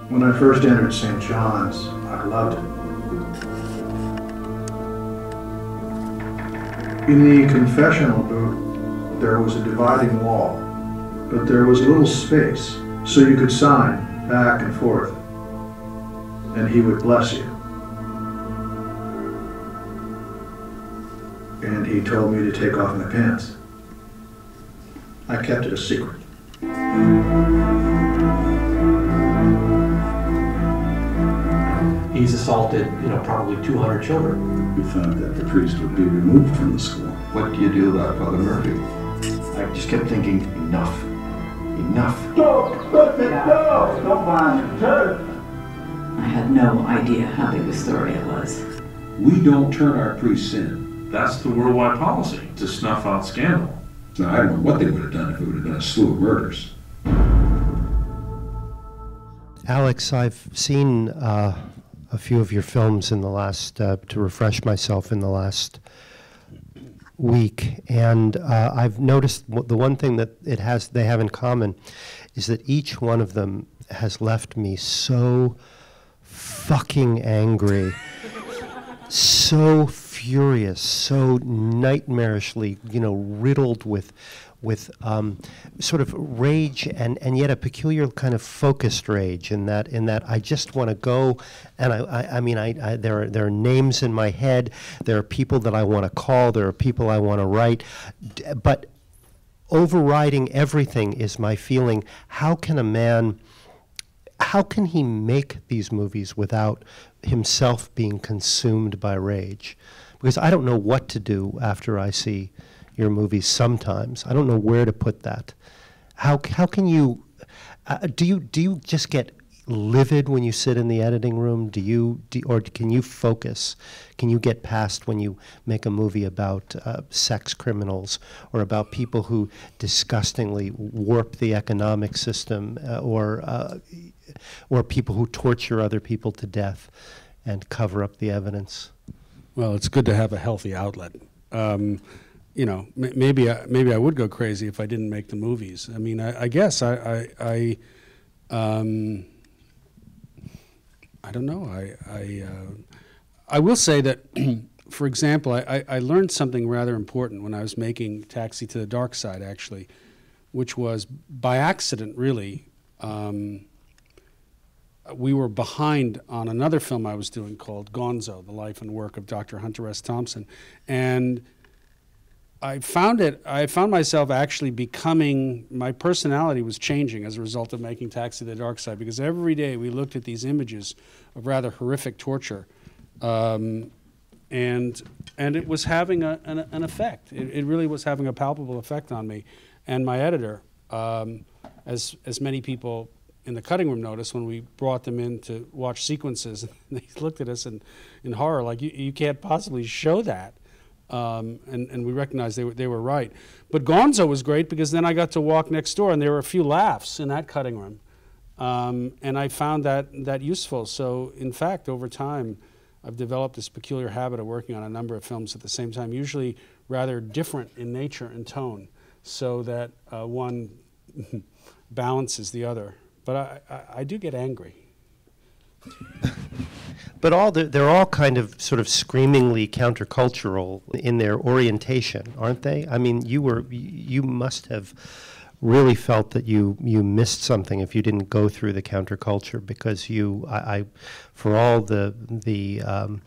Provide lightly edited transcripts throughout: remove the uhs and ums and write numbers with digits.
When I first entered St. John's, I loved it. In the confessional booth, there was a dividing wall, but there was a little space so you could sign back and forth, and he would bless you. And he told me to take off my pants. I kept it a secret. He's assaulted, probably 200 children. We thought that the priest would be removed from the school. What do you do about Father Murphy? I just kept thinking, enough. Enough. Don't mind the church. I had no idea how big a story it was. We don't turn our priests in. That's the worldwide policy, to snuff out scandal. Now, I don't know what they would have done if it would have been a slew of murders. Alex, I've seen a few of your films in the last, to refresh myself in the last week, and I've noticed the one thing that they have in common is that each one of them has left me so fucking angry, so furious, so nightmarishly, riddled with sort of rage and yet a peculiar kind of focused rage in that I just want to go, and there are names in my head, there are people that I want to call, there are people I want to write, but overriding everything is my feeling, how can he make these movies without himself being consumed by rage? Because I don't know what to do after I see your movies sometimes. I don't know where to put that. How can you, do you just get livid when you sit in the editing room? Or can you focus? Can you get past when you make a movie about sex criminals or about people who disgustingly warp the economic system or people who torture other people to death and cover up the evidence? Well, it's good to have a healthy outlet. Maybe I would go crazy if I didn't make the movies. I mean, I guess I don't know. I will say that, for example, I learned something rather important when I was making Taxi to the Dark Side, actually, which was by accident, really. We were behind on another film I was doing called Gonzo, The Life and Work of Dr. Hunter S. Thompson. And I found myself actually my personality was changing as a result of making Taxi to the Dark Side, because every day we looked at these images of rather horrific torture, and it was having an effect. It really was having a palpable effect on me. And my editor, as many people in the cutting room noticed when we brought them in to watch sequences, they looked at us in horror, like, you can't possibly show that. And we recognized they were right. But Gonzo was great because then I got to walk next door and there were a few laughs in that cutting room. And I found that useful. So in fact, over time, I've developed this peculiar habit of working on a number of films at the same time, usually rather different in nature and tone, so that one balances the other. But I do get angry. But they're all kind of sort of screamingly countercultural in their orientation, aren't they? I mean, you must have really felt that you missed something if you didn't go through the counterculture, because for all the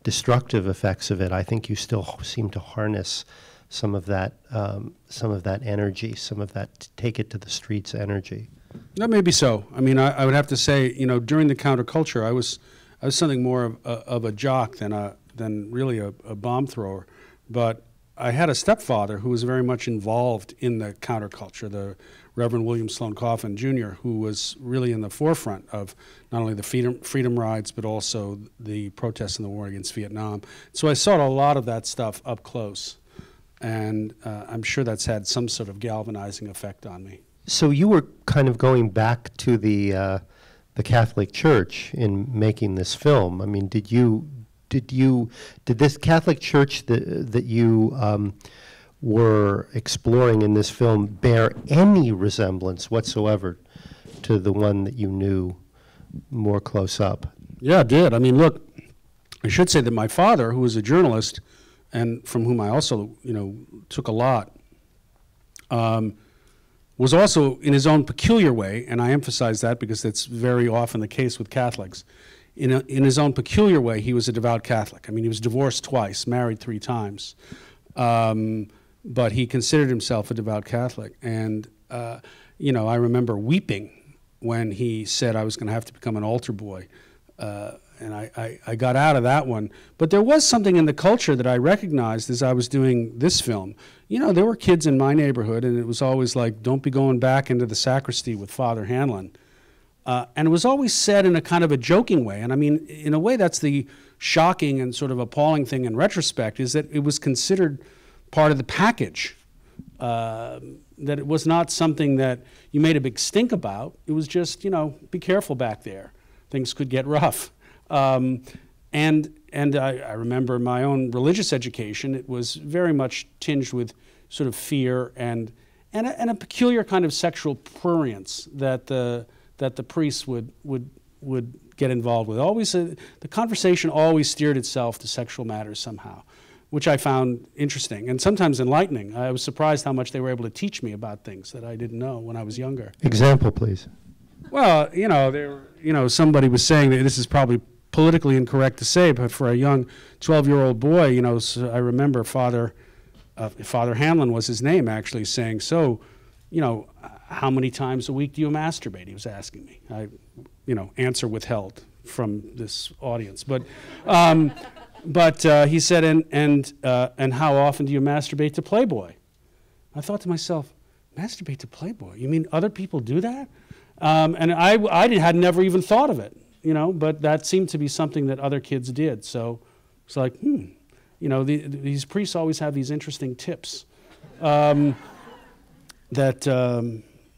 destructive effects of it, I think you still seem to harness some of that energy, some of that take it to the streets energy. That may be so. I mean, I would have to say, during the counterculture, I was something more of a jock than really a bomb thrower. But I had a stepfather who was very much involved in the counterculture, the Reverend William Sloane Coffin Jr., who was really in the forefront of not only the freedom rides, but also the protests in the war against Vietnam. So I saw a lot of that stuff up close. And I'm sure that's had some sort of galvanizing effect on me. So you were kind of going back to the Catholic Church in making this film. I mean, did this Catholic Church that you were exploring in this film bear any resemblance whatsoever to the one that you knew more close up. Yeah, it did. I mean, look, I should say that my father, who was a journalist, and from whom I also, took a lot, was also, in his own peculiar way, and I emphasize that because that's very often the case with Catholics, in his own peculiar way, he was a devout Catholic. I mean, he was divorced twice, married 3 times, but he considered himself a devout Catholic. And, I remember weeping when he said I was going to have to become an altar boy. And I got out of that one. But there was something in the culture that I recognized as I was doing this film. There were kids in my neighborhood, and it was always like, don't be going back into the sacristy with Father Hanlon. And it was always said in a kind of a joking way. And I mean, in a way, that's the shocking and sort of appalling thing in retrospect, is that it was considered part of the package. That it was not something that you made a big stink about. It was just, be careful back there. Things could get rough. And I remember my own religious education. It was very much tinged with sort of fear and a peculiar kind of sexual prurience that the priests would get involved with. Always, the conversation always steered itself to sexual matters somehow, which I found interesting and sometimes enlightening. I was surprised how much they were able to teach me about things that I didn't know when I was younger. Example, please. Well, somebody was saying that this is probably politically incorrect to say, but for a young 12-year-old boy, so I remember Father Hanlon was his name, actually, saying, so, how many times a week do you masturbate? He was asking me. Answer withheld from this audience. But he said, and how often do you masturbate to Playboy? I thought to myself, masturbate to Playboy? You mean other people do that? And I had never even thought of it, but that seemed to be something that other kids did. So it's like, these priests always have these interesting tips that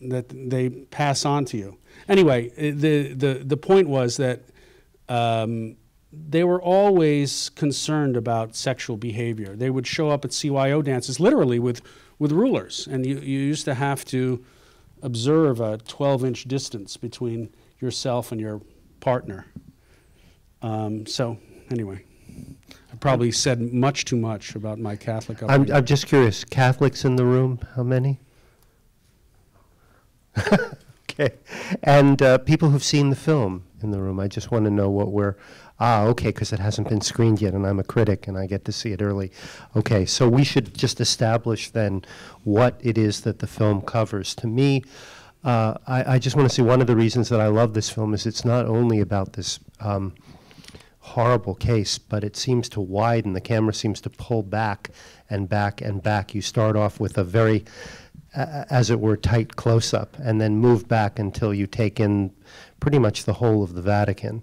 they pass on to you. Anyway, the point was that they were always concerned about sexual behavior. They would show up at CYO dances literally with rulers, and you used to have to observe a 12-inch distance between yourself and your partner. So anyway, I probably said much too much about my Catholic upbringing. I'm just curious, Catholics in the room, how many? Okay. And people who've seen the film in the room, I just want to know what we're... okay, because it hasn't been screened yet, and I'm a critic, and I get to see it early. Okay, so we should just establish then what it is that the film covers. To me, I just want to say one of the reasons that I love this film is it's not only about this horrible case, but it seems to widen. The camera seems to pull back and back and back. You start off with a very, as it were, tight close-up, and then move back until you take in pretty much the whole of the Vatican.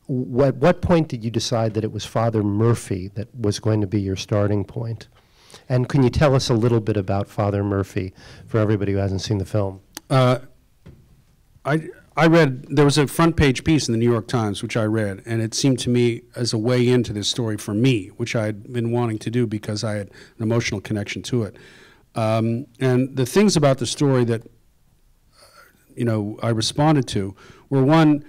What point did you decide that it was Father Murphy that was going to be your starting point? And can you tell us a little bit about Father Murphy for everybody who hasn't seen the film? I read, there was a front page piece in the New York Times, which I read, and it seemed to me as a way into this story for me, which I had been wanting to do because I had an emotional connection to it. And the things about the story that, I responded to were, one,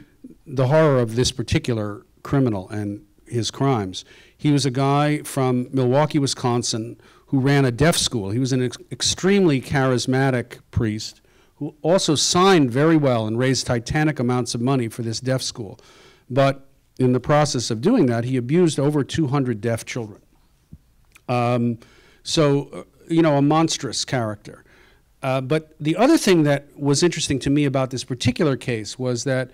the horror of this particular criminal and his crimes. He was a guy from Milwaukee, Wisconsin, who ran a deaf school. He was an extremely charismatic priest who also signed very well and raised titanic amounts of money for this deaf school. But in the process of doing that, he abused over 200 deaf children. So, a monstrous character. But the other thing that was interesting to me about this particular case was that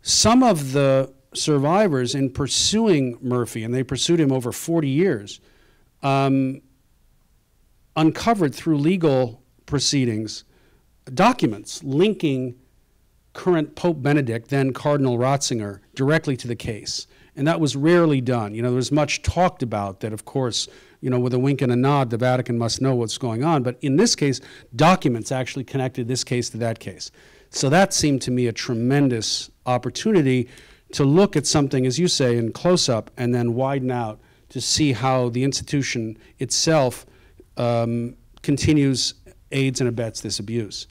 some of the survivors, in pursuing Murphy, and they pursued him over 40 years, uncovered through legal proceedings documents linking current Pope Benedict, then Cardinal Ratzinger, directly to the case. And that was rarely done. There was much talked about that, of course, with a wink and a nod, the Vatican must know what's going on. But in this case, documents actually connected this case to that case. So that seemed to me a tremendous opportunity to look at something, as you say, in close-up and then widen out to see how the institution itself continues, aids, and abets this abuse.